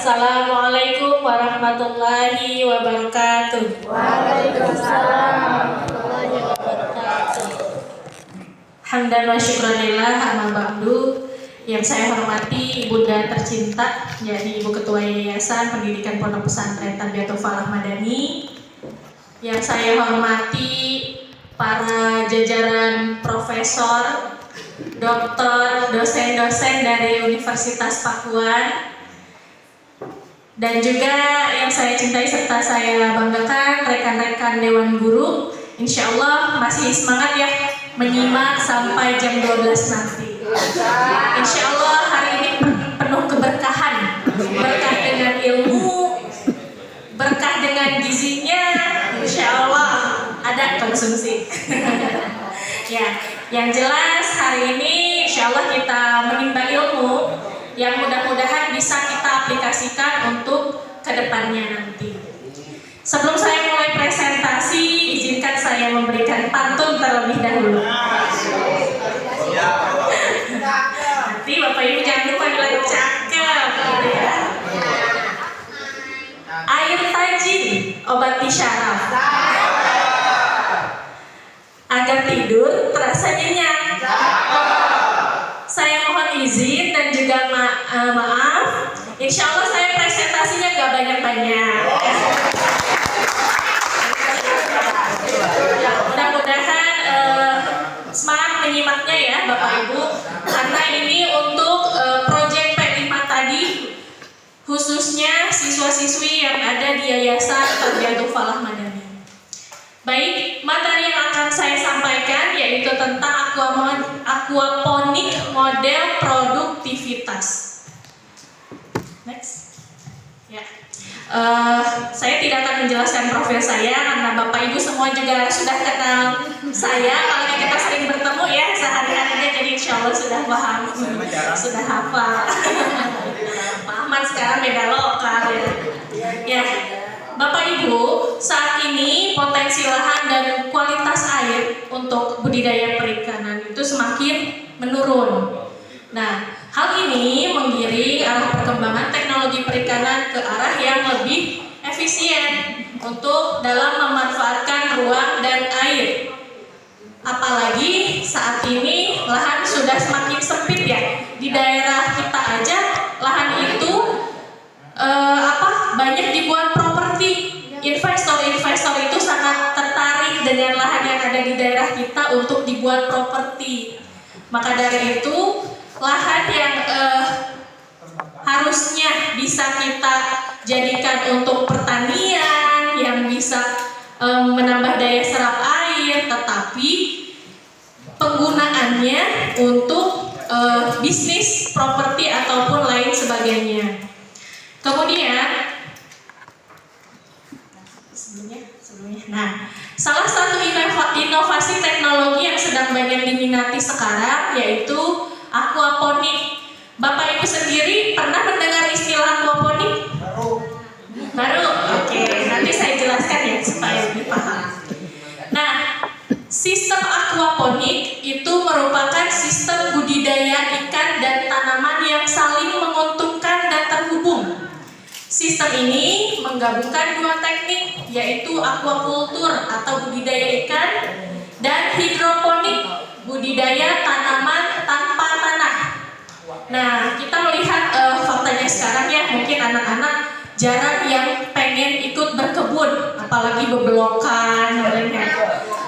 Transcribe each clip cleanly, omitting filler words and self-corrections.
Assalamualaikum warahmatullahi wabarakatuh. Waalaikumsalam warahmatullahi wabarakatuh. Hamdan wa syukranillah, amma ba'du. Yang saya hormati Bunda tercinta, yakni Ibu Ketua Yayasan Pendidikan Pondok Pesantren Tarbiyatul Falah Madani. Yang saya hormati para jajaran profesor, doktor, dosen-dosen dari Universitas Pakuan. Dan juga yang saya cintai serta saya banggakan rekan-rekan Dewan Guru, insya Allah masih semangat ya menyimak sampai jam 12 nanti. Insya Allah hari ini penuh keberkahan, berkah dengan ilmu, berkah dengan gizinya, insya Allah ada konsumsi. Ya, yang jelas hari ini insya Allah kita menimba ilmu yang mudah-mudahan bisa kita aplikasikan untuk kedepannya nanti. Sebelum saya mulai presentasi, izinkan saya memberikan pantun terlebih dahulu. Nanti Bapak Ibu jangan lupa bilang cakep. Ya. Air tajin, obati syaraf. Agar tidur terasa nyenyak. Saya mohon izin dan juga maaf. Insya Allah saya presentasinya gak banyak-banyak. Mudah-mudahan semangat menyimaknya ya Bapak Ibu. Karena ini untuk proyek P5 tadi, khususnya siswa-siswi yang ada di Yayasan Tarbiyatul Falah Madani. Baik, materi yang akan saya sampaikan yaitu tentang aquaponik model produktivitas. Next. Ya. Saya tidak akan menjelaskan profil saya karena Bapak Ibu semua juga sudah kenal saya. Apalagi kita sering bertemu ya sehari-harinya, jadi insya Allah sudah paham, sudah hafal. Pak Ahmad sekarang beda lokal ya. Ya. Bapak Ibu, saat ini potensi lahan dan kualitas air untuk budidaya perikanan itu semakin menurun. Nah, hal ini menggiring arah perkembangan teknologi perikanan ke arah yang lebih efisien untuk dalam memanfaatkan ruang dan air. Apalagi saat ini lahan sudah semakin sempit ya. Di daerah kita aja lahan itu banyak dibuat properti. Investor-investor itu sangat tertarik dengan lahan yang ada di daerah kita untuk dibuat properti. Maka dari itu lahan yang harusnya bisa kita jadikan untuk pertanian yang bisa menambah daya serap air, tetapi penggunaannya untuk bisnis properti ataupun lain sebagainya. Kemudian salah satu inovasi teknologi yang sedang banyak diminati sekarang yaitu aquaponik. Bapak Ibu sendiri pernah mendengar istilah aquaponik? Baru? Oke, nanti saya jelaskan ya supaya lebih paham. Nah, sistem aquaponik itu merupakan sistem budidaya ikan dan tanaman yang saling menguntungkan dan terhubung. Sistem ini menggabungkan dua teknik, yaitu aquakultur atau budidaya ikan dan hidroponik, budidaya tanaman tanpa tanah. Nah, kita melihat faktanya sekarang ya, mungkin anak-anak jarang yang pengen ikut berkebun, apalagi bebelokan,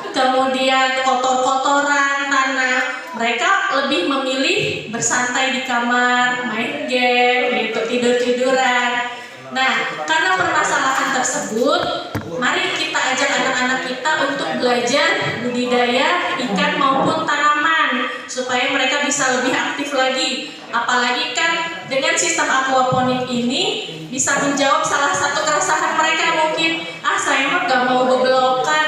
kemudian kotor-kotoran tanah. Mereka lebih memilih bersantai di kamar, main game, gitu, tidur-tiduran. Nah, karena permasalahan tersebut, mari kita ajak anak-anak kita untuk belajar budidaya ikan maupun tanaman supaya mereka bisa lebih aktif lagi. Apalagi kan dengan sistem aquaponik ini bisa menjawab salah satu keresahan mereka mungkin, saya mah gak mau bebelokan,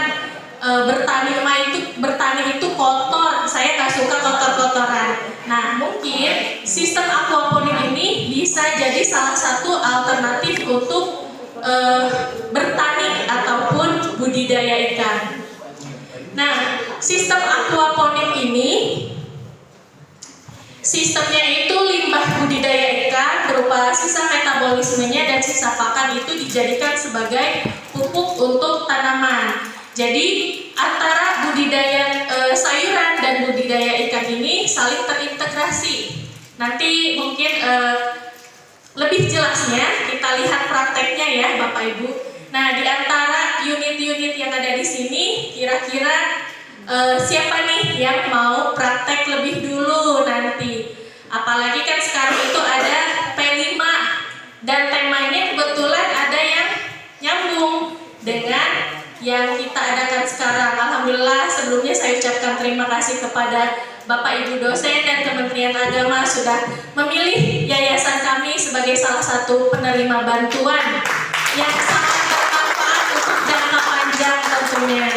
bertani itu kotor, saya gak suka kotor-kotoran. Nah, mungkin sistem aquaponik ini bisa jadi salah satu alternatif untuk bertani ataupun budidaya ikan. Nah, sistem aquaponik ini sistemnya itu limbah budidaya ikan ikan berupa sisa metabolismenya dan sisa pakan itu dijadikan sebagai pupuk untuk tanaman. Jadi antara budidaya sayuran dan budidaya ikan ini saling terintegrasi. Nanti mungkin lebih jelasnya kita lihat prakteknya ya Bapak Ibu. Nah, di antara unit-unit yang ada di sini, kira-kira siapa nih yang mau praktek lebih dulu nanti? Apalagi kan sekarang itu ada P5 dan temanya kebetulan ada yang nyambung dengan yang kita adakan sekarang. Alhamdulillah, sebelumnya saya ucapkan terima kasih kepada Bapak Ibu dosen dan Kementerian Agama sudah memilih yayasan kami sebagai salah satu penerima bantuan yang sangat bermanfaat untuk jangka panjang tentunya.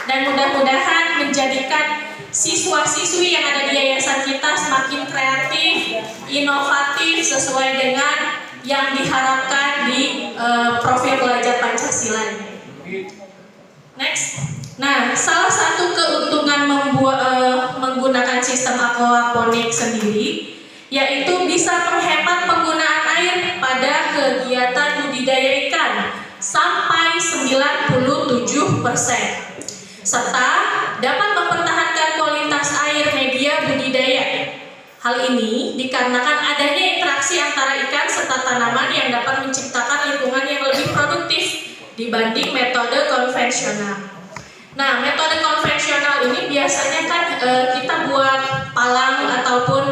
Dan mudah-mudahan menjadikan siswa-siswi yang ada di yayasan kita semakin kreatif, inovatif sesuai dengan yang diharapkan di profil belajar Pancasila ini. Next. Nah, salah satu keuntungan menggunakan sistem aquaponik sendiri yaitu bisa menghemat penggunaan air pada kegiatan budidaya ikan sampai 97%, serta dapat mempertahankan kualitas air media budidaya. Hal ini dikarenakan adanya interaksi antara ikan serta tanaman yang dapat menciptakan lingkungan yang lebih produktif dibanding metode konvensional. Nah, metode konvensional ini biasanya kan kita buat palang ataupun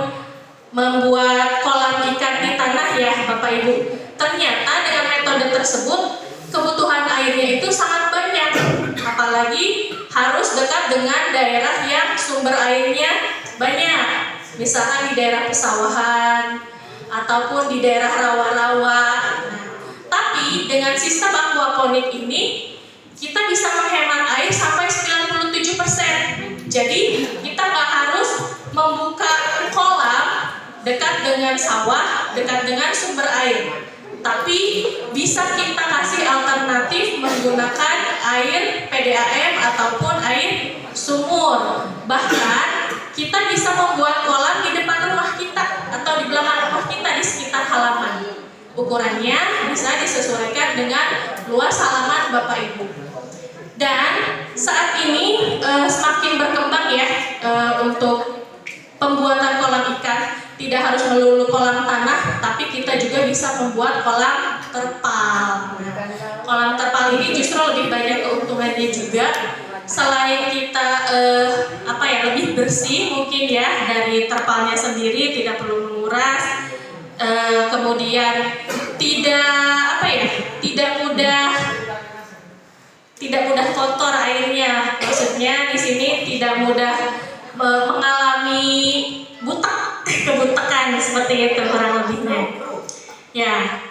membuat kolam ikan di tanah ya Bapak Ibu. Ternyata dengan metode tersebut kebutuhan airnya itu sangat banyak, apalagi harus dekat dengan daerah yang sumber airnya banyak, misalkan di daerah pesawahan ataupun di daerah rawa-rawa. Nah, tapi dengan sistem aquaponik ini kita bisa menghemat air sampai 97%. Jadi kita nggak harus membuka kolam dekat dengan sawah, dekat dengan sumber air, tapi bisa kita kasih alternatif menggunakan air PDAM ataupun air sumur. Bahkan kita bisa membuat kolam di depan rumah kita atau di belakang rumah kita di sekitar halaman. Ukurannya bisa disesuaikan dengan luas halaman Bapak Ibu. Dan saat ini semakin berkembang ya untuk pembuatan kolam ikan, tidak harus melulu kolam tanah, tapi kita juga bisa membuat kolam terpal. Nah, kolam terpal ini justru lebih banyak keuntungannya juga. Selain kita lebih bersih mungkin ya dari terpalnya sendiri, tidak perlu menguras, kemudian tidak mudah kotor airnya. Maksudnya di sini tidak mudah mengalami kebutekan seperti itu kurang lebihnya. Ya.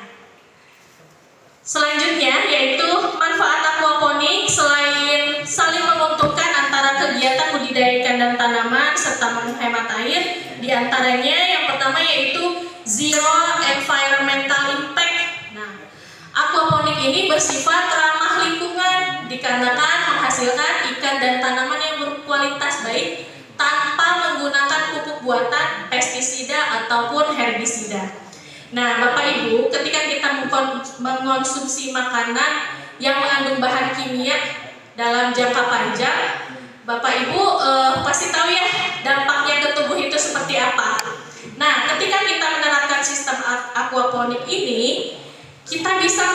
Selanjutnya yaitu manfaat aquaponik selain saling menguntungkan antara kegiatan budidaya ikan dan tanaman serta menghemat air, diantaranya yang pertama yaitu zero environmental impact. Nah, aquaponik ini bersifat ramah lingkungan dikarenakan menghasilkan ikan dan tanaman yang berkualitas baik tanpa menggunakan pupuk buatan, pestisida ataupun herbisida. Nah, Bapak Ibu, ketika kita mengonsumsi makanan yang mengandung bahan kimia dalam jangka panjang, Bapak Ibu pasti tahu ya dampaknya ke tubuh itu seperti apa. Nah, ketika kita menerapkan sistem aquaponik ini, kita bisa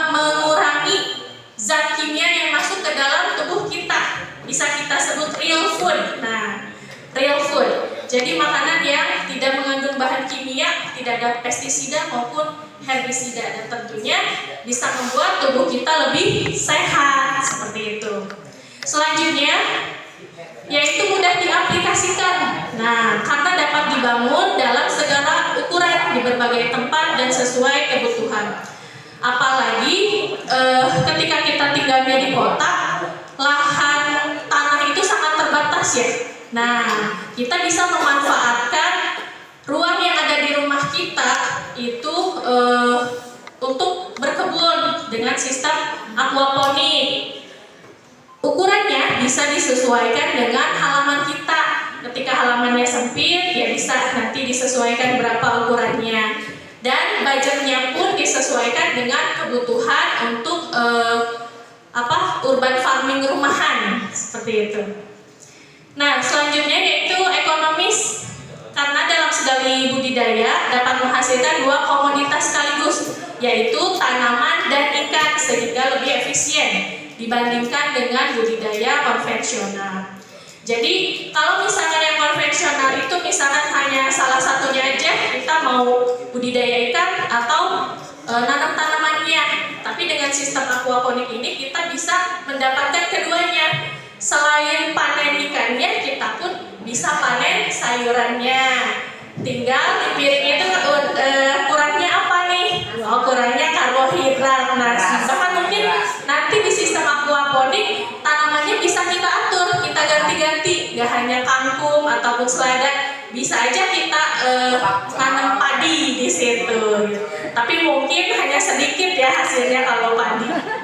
mengurangi zat kimia yang masuk ke dalam tubuh kita. Bisa kita sebut real food. Nah, real food. Jadi makanan yang tidak mengandung bahan kimia, tidak ada pestisida maupun herbisida, dan tentunya bisa membuat tubuh kita lebih sehat seperti itu. Selanjutnya yaitu mudah diaplikasikan. Nah, karena dapat dibangun dalam segala ukuran di berbagai tempat dan sesuai kebutuhan. Apalagi ketika kita tinggalnya di kota, lahan tanah itu sangat terbatas ya. Nah, kita bisa memanfaatkan ruang yang ada di rumah kita itu untuk berkebun dengan sistem aquaponik. Ukurannya bisa disesuaikan dengan halaman kita. Ketika halamannya sempit, ya bisa nanti disesuaikan berapa ukurannya. Dan budgetnya pun disesuaikan dengan kebutuhan untuk urban farming rumahan seperti itu. Nah, selanjutnya yaitu ekonomis, karena dalam sekali budidaya dapat menghasilkan 2 komoditas sekaligus, yaitu tanaman dan ikan, sehingga lebih efisien dibandingkan dengan budidaya konvensional. Jadi kalau misalkan yang konvensional itu misalkan hanya salah satunya aja, kita mau budidaya ikan atau nanam tanamannya, tapi dengan sistem aquaponik ini kita bisa mendapatkan keduanya. Selain panen ikannya, kita pun bisa panen sayurannya. Tinggal di piring itu kurangnya apa nih? Oh, kurangnya karbohidrat. Nah, bahkan mungkin nanti di sistem aquaponik tanamannya bisa kita atur, kita ganti-ganti, nggak hanya kangkung ataupun selada, bisa aja kita tanam padi di situ. Tapi mungkin hanya sedikit ya hasilnya kalau padi.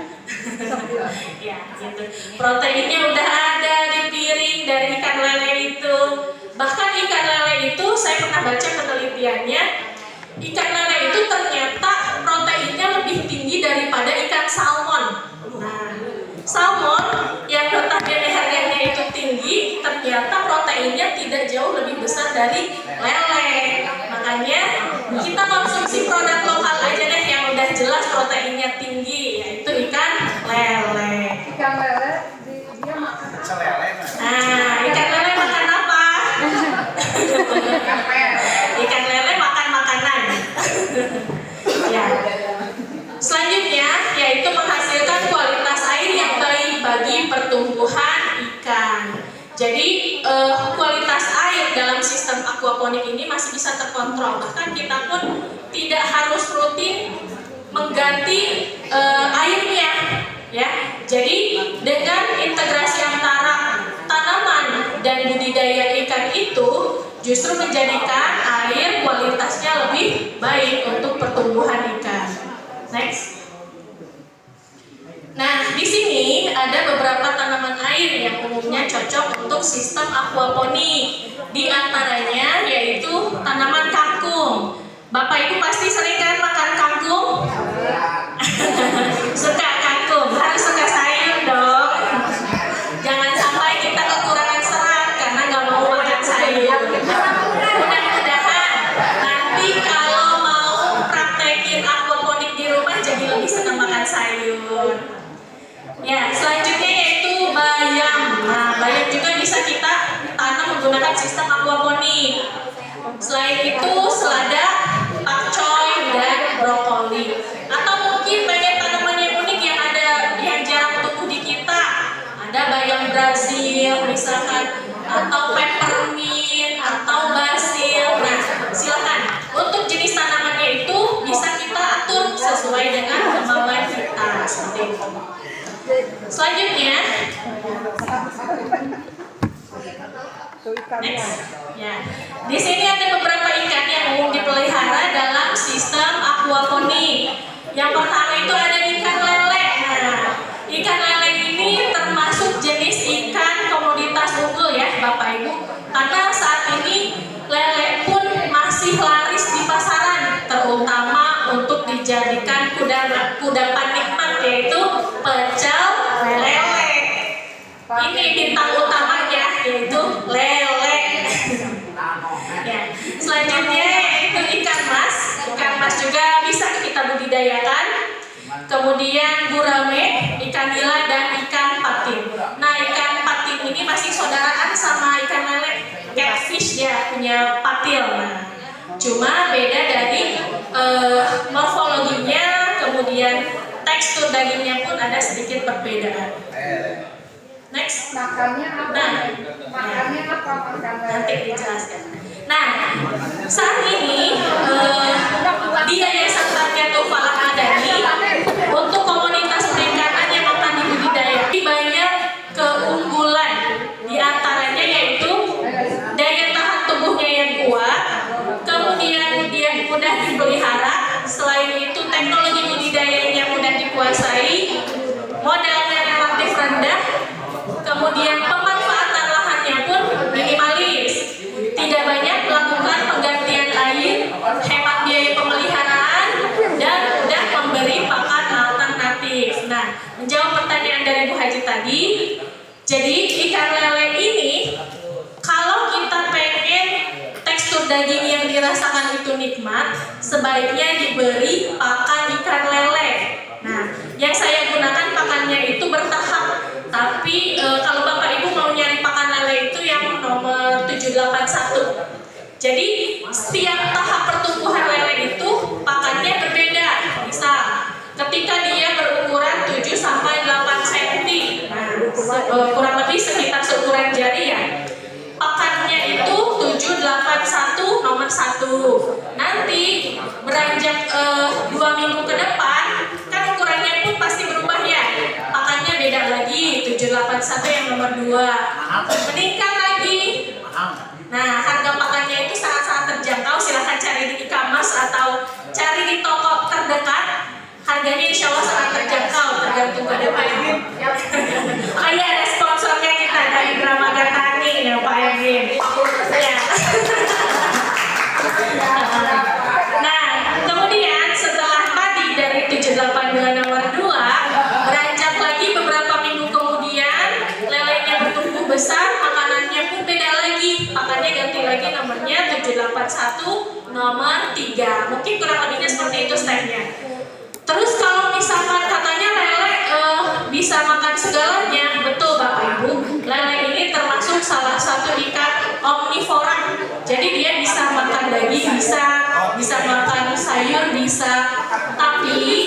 Ya, gitu. Proteinnya udah ada di piring dari ikan lele itu. Bahkan ikan lele itu saya pernah baca penelitiannya, ikan lele itu ternyata proteinnya lebih tinggi daripada ikan salmon. Nah, salmon yang notabene harganya itu tinggi, ternyata proteinnya tidak jauh lebih besar dari lele. Makanya kita konsumsi produk lokal aja deh yang udah jelas proteinnya tinggi, yaitu ikan lele. Ikan lele dia makan apa? Nah, ikan lele makan apa? Ikan lele makan makanan. Ya. Selanjutnya yaitu menghasilkan kualitas air yang baik bagi pertumbuhan ikan. Jadi kualitas air dalam sistem aquaponik ini masih bisa terkontrol. Bahkan kita pun tidak harus rutin mengganti airnya, ya. Jadi dengan integrasi antara tanaman dan budidaya ikan itu justru menjadikan air kualitasnya lebih baik untuk pertumbuhan ikan. Next. Nah, di sini ada beberapa tanaman air yang umumnya cocok untuk sistem aquaponik. Di antaranya yaitu tanaman kangkung. Bapak Ibu pasti sering kan makan kangkung? Suka kangkung, harus suka sayur dong. Jangan sampai kita kekurangan serat karena nggak mau makan sayur. Mudah-mudahan nanti kalau mau praktekin aquaponik di rumah jadi lebih senang makan sayur. Ya, selanjutnya yaitu bayam. Nah, bayam juga bisa kita tanam menggunakan sistem aquaponik. Selain itu, selada, pakcoy, dan brokoli. Atau mungkin banyak tanaman yang unik yang ada yang jarang tumbuh di kita. Ada bayam Brazil, misalkan, atau peppermint, atau basil. Nah, silakan. Untuk jenis tanamannya itu bisa kita atur sesuai dengan kemauan kita, seperti itu. Selanjutnya, next, ya. Di sini ada beberapa ikan yang umum dipelihara dalam sistem aquaponik. Yang pertama itu ada ikan lele. Nah, ikan lele ini termasuk jenis ikan komoditas unggul ya, Bapak Ibu. Karena saat ini lele pun masih laris di pasaran, terutama untuk dijadikan kudapan nikmat, yaitu pecel lele. Ini bintang utamanya yaitu lele. Ya. Selanjutnya yaitu ikan mas. Ikan mas juga bisa kita budidayakan. Kemudian gurame, ikan nila, dan ikan patin. Nah, ikan patin ini masih saudaraan sama ikan lele. Catfish dia punya patil. Nah, cuma beda dari morfologinya, kemudian tekstur dagingnya pun ada sedikit perbedaan. Next. Makannya apa? Makannya apa? Nanti dijelaskan. Nah, saat ini di Yayasan Tarbiyatul Falah Madani untuk komunitas perikanan yang akan dibudidaya banyak keunggulan. Di antaranya yaitu daya tahan tubuhnya yang kuat, kemudian dia mudah dipelihara, selain itu teknologi budidayanya mudah dikuasai, modalnya relatif rendah, kemudian pemanfaatan lahannya pun minimalis, tidak banyak melakukan penggantian air, hemat biaya pemeliharaan, menjawab pertanyaan dari Bu Haji tadi, jadi ikan lele ini kalau kita pengen tekstur daging yang dirasakan itu nikmat, sebaiknya diberi pakan ikan lele. Nah, yang saya gunakan pakannya itu bertahap. Tapi kalau Bapak Ibu mau nyari pakan lele itu yang nomor 781. Jadi setiap tahap pertumbuhan lele itu pakannya berbeda. Misal, ketika dia berukuran 7 sampai 8 cm, nah, kurang lebih sekitar seukuran jari ya. Pakannya itu 781 nomor 1. Nanti beranjak 2 minggu ke depan, kan ukurannya pun pasti berubah ya. Pakannya beda lagi, 781 yang nomor 2. Meningkat lagi. Nah, harga pakannya itu sangat-sangat terjangkau. Silahkan cari di e-commerce atau cari di toko terdekat. Harganya insya Allah sangat terjangkau, tergantung pada Pak Ibu. Oh iya, ada sponsornya kita dari Dramaga Tani ya Pak Erwin. Ya. Nah, kemudian setelah tadi dari 782 nomor 2, beranjak lagi beberapa minggu kemudian, lelenya bertumbuh besar, makanannya pun beda lagi. Pakannya ganti lagi nomornya 781 nomor 3. Mungkin kurang lebihnya seperti itu stepnya. Terus kalau misalkan katanya lele bisa makan segalanya, betul Bapak Ibu. Lele ini termasuk salah satu ikan omnivora. Jadi dia bisa makan daging, bisa makan sayur, bisa. Tapi